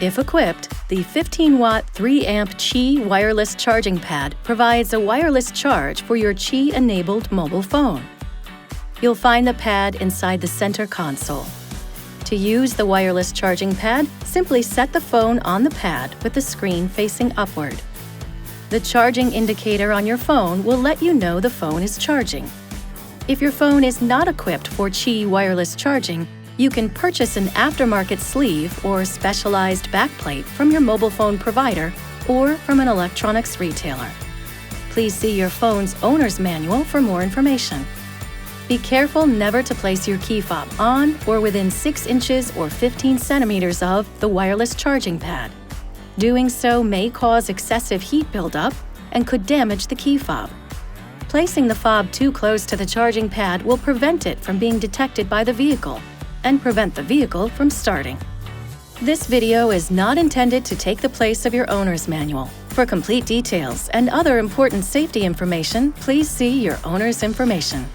If equipped, the 15-watt 3-amp Qi wireless charging pad provides a wireless charge for your Qi-enabled mobile phone. You'll find the pad inside the center console. To use the wireless charging pad, simply set the phone on the pad with the screen facing upward. The charging indicator on your phone will let you know the phone is charging. If your phone is not equipped for Qi wireless charging, you can purchase an aftermarket sleeve or specialized backplate from your mobile phone provider or from an electronics retailer. Please see your phone's owner's manual for more information. Be careful never to place your key fob on or within 6 inches or 15 centimeters of the wireless charging pad. Doing so may cause excessive heat buildup and could damage the key fob. Placing the fob too close to the charging pad will prevent it from being detected by the vehicle and prevent the vehicle from starting. This video is not intended to take the place of your owner's manual. For complete details and other important safety information, please see your owner's information.